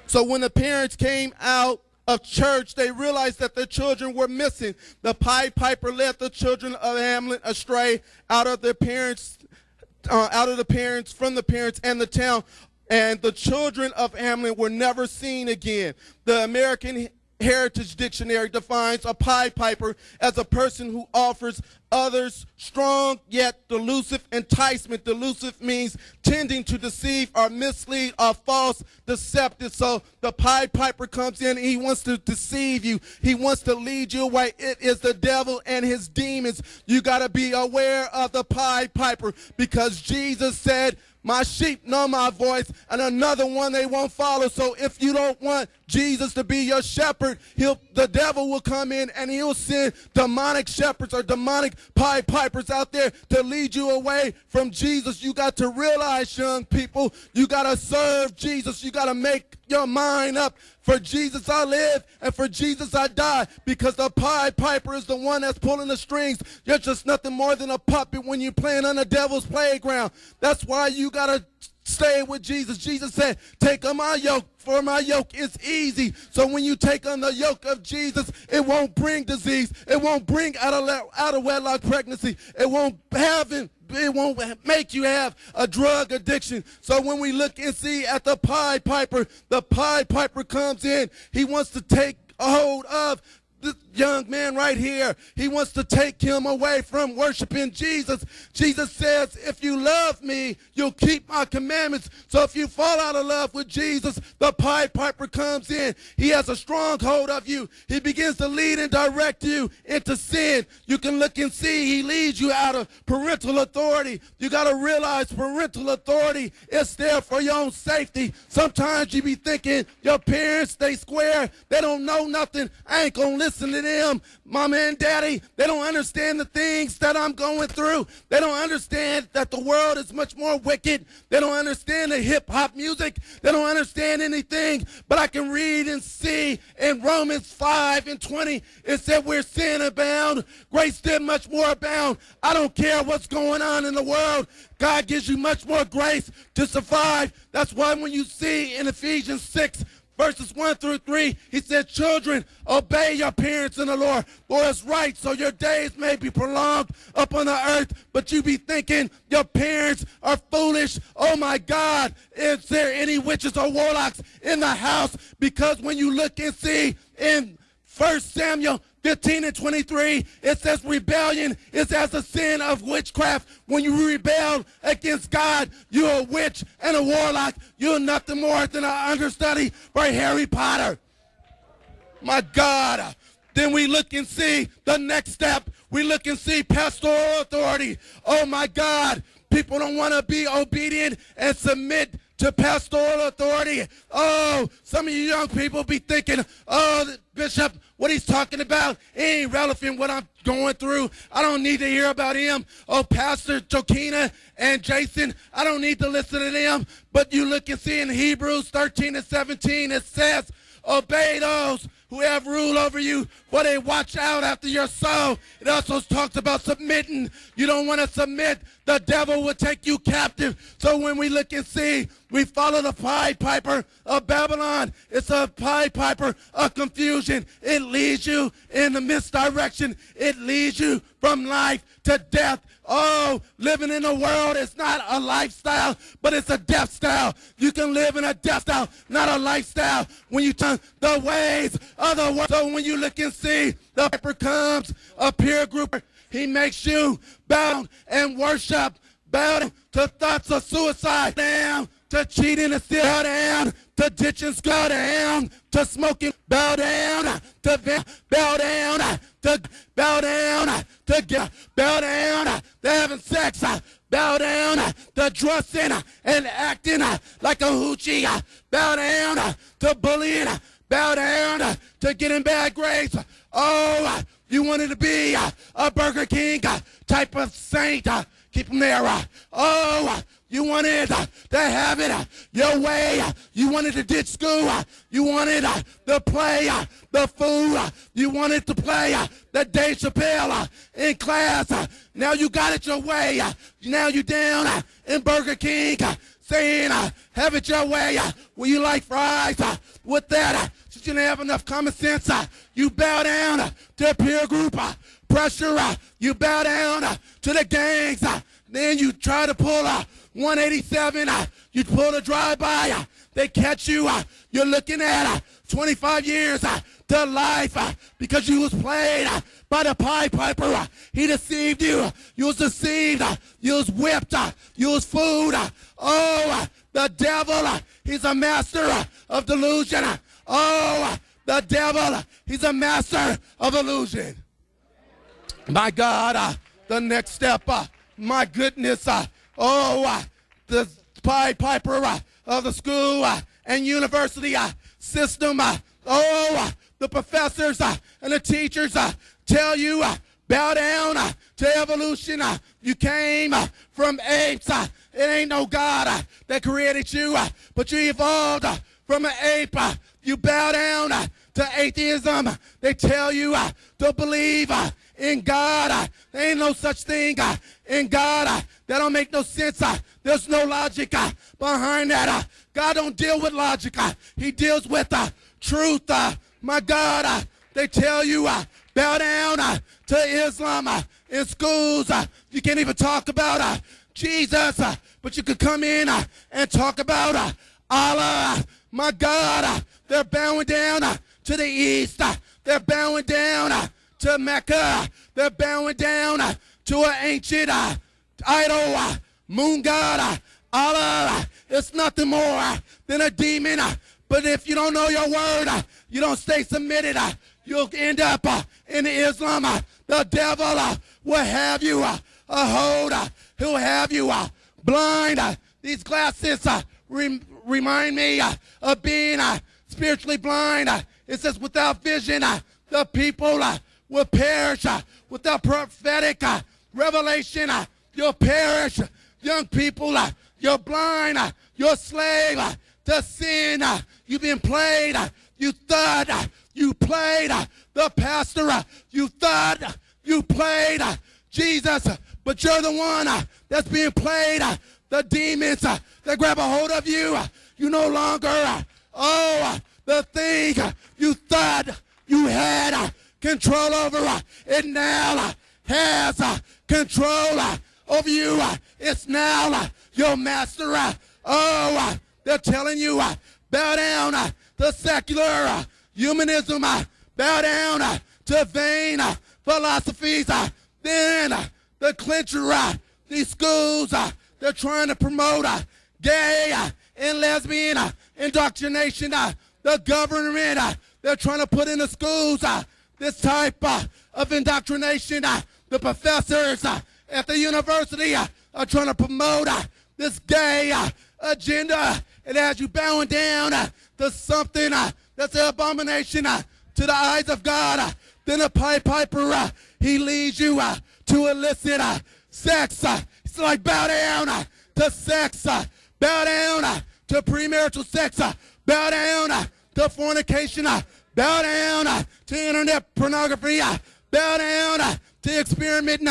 So when the parents came out of church, they realized that their children were missing. The Pied Piper led the children of Hamlet astray out of their parents, from the parents and the town, and the children of Hamlet were never seen again. The American Heritage Dictionary defines a Pied Piper as a person who offers others strong yet delusive enticement. Delusive means tending to deceive or mislead or false, deceptive. So the Pied Piper comes in, he wants to deceive you. He wants to lead you away. It is the devil and his demons. You got to be aware of the Pied Piper, because Jesus said, my sheep know my voice, and another one they won't follow. So if you don't want Jesus to be your shepherd, the devil will come in and he'll send demonic shepherds or demonic Pied Pipers out there to lead you away from Jesus. You got to realize, young people, you got to serve Jesus. You got to make your mind up. For Jesus I live, and for Jesus I die, because the Pied Piper is the one that's pulling the strings. You're just nothing more than a puppet when you're playing on the devil's playground. That's why you got to stay with Jesus. Jesus said, take on my yoke, for my yoke is easy. So when you take on the yoke of Jesus, it won't bring disease. It won't bring out of wedlock pregnancy. It won't make you have a drug addiction. So when we look and see at the Pied Piper comes in. He wants to take a hold of this young man right here. He wants to take him away from worshiping Jesus. Jesus says, if you love me, you'll keep my commandments. So if you fall out of love with Jesus, the Pied Piper comes in. He has a strong hold of you. He begins to lead and direct you into sin. You can look and see he leads you out of parental authority. You got to realize parental authority is there for your own safety. Sometimes you be thinking your parents, they square, they don't know nothing. I ain't gonna listen to them. Mama and daddy, they don't understand the things that I'm going through. They don't understand that the world is much more wicked. They don't understand the hip-hop music. They don't understand anything. But I can read and see in Romans 5:20, it said where sin abound, grace did much more abound. I don't care what's going on in the world. God gives you much more grace to survive. That's why when you see in Ephesians 6, verses 1-3, he said, children, obey your parents in the Lord, for it's right, so your days may be prolonged upon the earth. But you be thinking your parents are foolish. Oh my God, is there any witches or warlocks in the house? Because when you look and see in 1 Samuel 15:23, it says rebellion is as a sin of witchcraft. When you rebel against God, you're a witch and a warlock. You're nothing more than an understudy for Harry Potter. My God. Then we look and see the next step. We look and see pastoral authority. Oh my God. People don't want to be obedient and submit to pastoral authority. Oh, some of you young people be thinking, oh, Bishop, what he's talking about ain't relevant what I'm going through. I don't need to hear about him. Oh, Pastor Jokina and Jason, I don't need to listen to them. But you look and see in Hebrews 13:17, it says, obey those who have rule over you, for they watch out after your soul. It also talks about submitting. You don't want to submit, the devil will take you captive. So when we look and see, we follow the Pied Piper of Babylon. It's a Pied Piper of confusion. It leads you in the misdirection. It leads you from life to death. Oh, living in the world is not a lifestyle, but it's a death style. You can live in a death style, not a lifestyle, when you turn the ways of the world. So when you look and see, the Piper comes, a peer group. He makes you bow and worship, bow to thoughts of suicide, down to cheating and steal, bow down to ditching, go down to smoking, bow down to bow down to bow down to bow down to having sex, bow down to dressing and acting like a hoochie, bow down to bullying, bow down to getting bad grades. Oh, you wanted to be a Burger King type of saint. Keep them there. Oh, you wanted to have it your way. You wanted to ditch school. You wanted to play the fool. You wanted to play the Dave Chappelle in class. Now you got it your way. Now you down in Burger King saying, have it your way. Will you like fries? With that, since you don't have enough common sense, you bow down to peer group pressure. You bow down to the gangs. Then you try to pull 187. You pull a drive-by. They catch you. You're looking at 25 years to life because you was played by the Pied Piper. He deceived you. You was deceived. You was whipped. You was fooled. Oh, the devil, he's a master of delusion. Oh, the devil, he's a master of illusion. My God, the next step, my goodness, the Pied Piper of the school and university system, the professors and the teachers tell you, bow down to evolution. You came from apes. It ain't no God that created you, but you evolved from an ape. You bow down to atheism. They tell you to believe in God. There ain't no such thing in God. That don't make no sense. There's no logic behind that. God don't deal with logic. He deals with truth. My God, they tell you bow down to Islam in schools. You can't even talk about Jesus, but you could come in and talk about Allah. My God, they're bowing down to the east. They're bowing down to Mecca. They're bowing down to an ancient idol, moon god. Allah is nothing more than a demon. But if you don't know your word, you don't stay submitted, you'll end up in Islam. The devil will have you hold. He'll have you blind. These glasses remind me of being spiritually blind. It says without vision, the people will perish. Without prophetic revelation, you'll perish. Young people, you're blind. You're a slave to sin. You've been played. You thought you played the pastor. You thought you played Jesus. But you're the one that's being played. The demons that grab a hold of you. You no longer, the thing you thought you had control over, it now has control over you. It's now your master. They're telling you, bow down to secular humanism. Bow down to vain philosophies. Then the clincher, these schools, they're trying to promote gay and lesbian indoctrination. The government, they're trying to put in the schools this type of indoctrination. The professors at the university are trying to promote this gay agenda. It has you bowing down to something that's an abomination to the eyes of God. Then a Pied Piper, he leads you to illicit sex. It's like bow down to sex, bow down to premarital sex, bow down to fornication, bow down to internet pornography, bow down to experimenting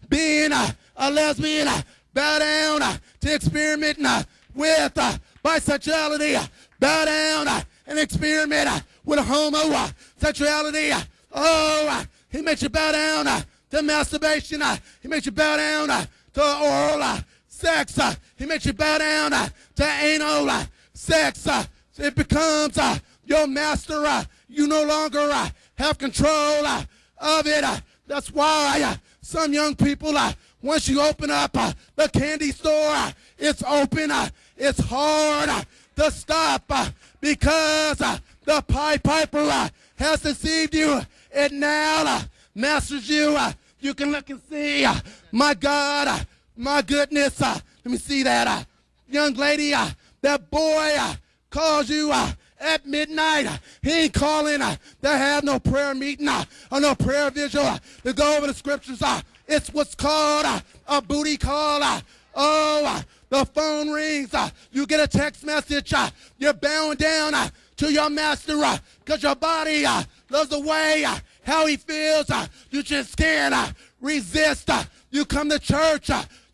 being a lesbian, bow down to experimenting with bisexuality, bow down and experiment with homosexuality. He makes you bow down to masturbation. He makes you bow down to oral sex. He makes you bow down to anal sex. It becomes your master. You no longer have control of it. That's why some young people, once you open up the candy store, it's open. It's hard to stop because the Pied Piper has deceived you. It now masters you. You can look and see. My God, my goodness. Let me see that. Young lady, that boy calls you at midnight. He ain't calling to have no prayer meeting or no prayer visual to go over the scriptures. It's what's called a booty call. The phone rings. You get a text message. You're bowing down to your master because your body loves the way how he feels. You just can't resist. You come to church.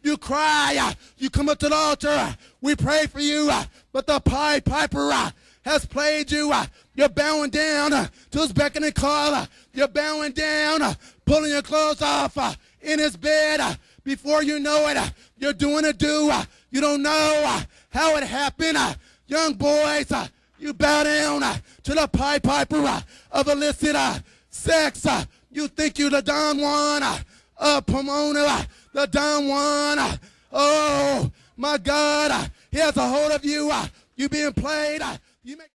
You cry. You come up to the altar. We pray for you. But the Pied Piper has played you. You're bowing down to his beck and call. You're bowing down, pulling your clothes off in his bed. Before you know it, you're doing a do. You don't know how it happened. Young boys, you bow down to the Pied Piper of illicit sex. You think you're the Don Juan of Pomona, the Don Juan. Oh, my God, he has a hold of you. You being played. You make